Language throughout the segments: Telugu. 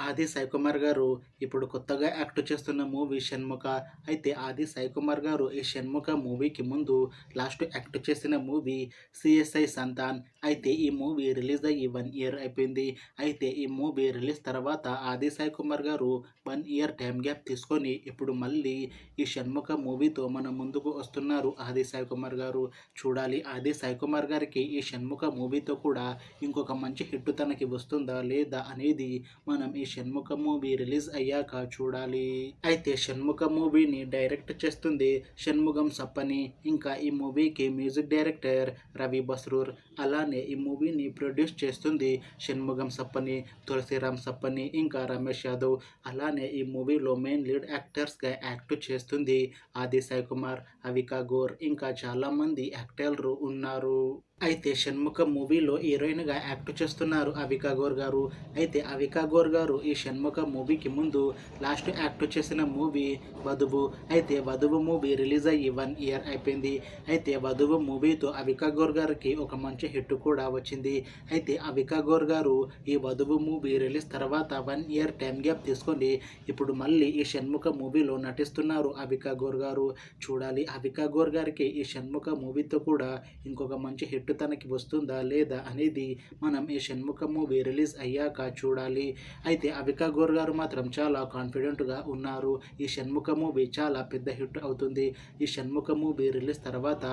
ఆది సాయి కుమార్ గారు ఇప్పుడు కొత్తగా యాక్ట్ చేస్తున్న మూవీ 'షణ్ముఖ'. అయితే ఆది సాయి కుమార్ గారు ఈ 'షణ్ముఖ' మూవీకి ముందు లాస్ట్ యాక్ట్ చేసిన మూవీ 'సిఎస్ఐ సంతాన్'. అయితే ఈ మూవీ రిలీజ్ అయ్యి 1 ఇయర్ అయిపోయింది. అయితే ఈ మూవీ రిలీజ్ తర్వాత ఆది సాయి కుమార్ గారు 1 ఇయర్ టైం గ్యాప్ తీసుకొని ఇప్పుడు మళ్ళీ ఈ 'షణ్ముఖ' మూవీతో మన ముందుకు వస్తున్నారు ఆది సాయి కుమార్ గారు. చూడాలి ఆది సాయి కుమార్ గారికి ఈ 'షణ్ముఖ' మూవీతో కూడా ఇంకొక మంచి హిట్ తనకి వస్తుందా లేదా అనేది మనం ఈ 'షణ్ముఖ' మూవీ రిలీజ్ అయ్యాక చూడాలి. అయితే 'షణ్ముఖ' మూవీని డైరెక్ట్ చేస్తుంది షణ్ముగం సప్పని. ఇంకా ఈ మూవీకి మ్యూజిక్ డైరెక్టర్ రవి బస్రూర్. అలానే ఈ మూవీని ప్రొడ్యూస్ చేస్తుంది షణ్ముగం సప్పని, తులసిరామ్ సప్పని, ఇంకా రమేష్ యాదవ్. అలానే ఈ మూవీలో మెయిన్ లీడ్ యాక్టర్స్గా యాక్ట్ చేస్తుంది ఆది సాయి కుమార్, అవికా గోర్, ఇంకా చాలామంది యాక్టర్లు ఉన్నారు. అయితే 'షణ్ముఖ' మూవీలో హీరోయిన్గా యాక్ట్ చేస్తున్నారు అవికా గోర్ గారు. అయితే అవికా గోర్ గారు ఈ 'షణ్ముఖ' మూవీకి ముందు లాస్ట్ యాక్ట్ చేసిన మూవీ 'వధువు'. అయితే 'వధువు' మూవీ రిలీజ్ అయ్యి 1 ఇయర్ అయిపోయింది. అయితే 'వధువు' మూవీతో అవికా గోర్ గారికి ఒక మంచి హిట్ కూడా వచ్చింది. అయితే అవికా గోర్ గారు ఈ 'వధువు' మూవీ రిలీజ్ తర్వాత 1 ఇయర్ టైం గ్యాప్ తీసుకొని ఇప్పుడు మళ్ళీ ఈ 'షణ్ముఖ' మూవీలో నటిస్తున్నారు అవికా గోర్ గారు. చూడాలి అవికా గోర్ గారికి ఈ 'షణ్ముఖ' మూవీతో కూడా ఇంకొక మంచి హిట్ తనకి వస్తుందా లేదా అనేది మనం ఈ 'షణ్ముఖ' మూవీ రిలీజ్ అయ్యాక చూడాలి. అయితే అవికా గోర్ గారు మాత్రం చాలా కాన్ఫిడెంట్గా ఉన్నారు. ఈ 'షణ్ముఖ' మూవీ చాలా పెద్ద హిట్ అవుతుంది. ఈ 'షణ్ముఖ' మూవీ రిలీజ్ తర్వాత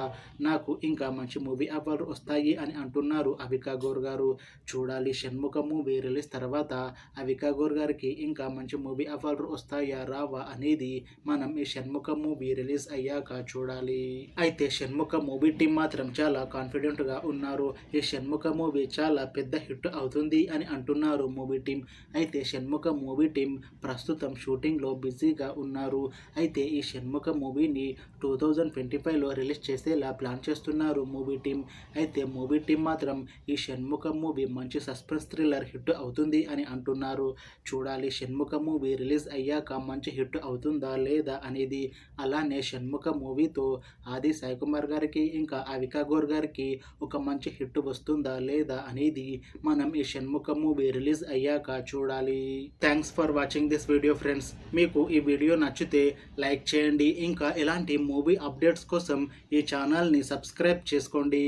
నాకు ఇంకా మంచి మూవీ ఆఫర్లు వస్తాయి అని అంటున్నారు అవికా గోర్ గారు. చూడాలి 'షణ్ముఖ' మూవీ రిలీజ్ తర్వాత అవికా గోర్ గారికి ఇంకా మంచి మూవీ ఆఫర్లు వస్తాయా రావా అనేది మనం ఈ 'షణ్ముఖ' మూవీ రిలీజ్ అయ్యాక చూడాలి. అయితే 'షణ్ముఖ' మూవీ టీం మాత్రం చాలా కాన్ఫిడెంట్గా ఉన్నారు. ఈ 'షణ్ముఖ' మూవీ చాలా పెద్ద హిట్ అవుతుంది అని అంటున్నారు మూవీ టీం. అయితే 'షణ్ముఖ' మూవీ టీం ప్రస్తుతం షూటింగ్లో బిజీగా ఉన్నారు. అయితే ఈ 'షణ్ముఖ' మూవీని 2025లో రిలీజ్ చేసేలా ప్లాన్ చేస్తున్నారు మూవీ టీం. అయితే మూవీ టీం మాత్రం ఈ 'షణ్ముఖ' మూవీ మంచి సస్పెన్స్ థ్రిల్లర్ హిట్ అవుతుంది అని అంటున్నారు. చూడాలి 'షణ్ముఖ' మూవీ రిలీజ్ అయ్యాక మంచి హిట్ అవుతుందా లేదా అనేది. అలానే 'షణ్ముఖ' మూవీతో ఆది సాయి కుమార్ గారికి ఇంకా అవికా గోర్ గారికి ఒక మంచి హిట్ వస్తుందా లేదా అనేది మనం ఈ 'షణ్ముఖ' మూవీ రిలీజ్ అయ్యాక చూడాలి. Thanks for watching this video friends. మీకు ఈ వీడియో నచ్చితే లైక్ చేయండి. ఇంకా ఇలాంటి మూవీ అప్డేట్స్ కోసం ఈ ఛానల్ని సబ్స్క్రైబ్ చేసుకోండి.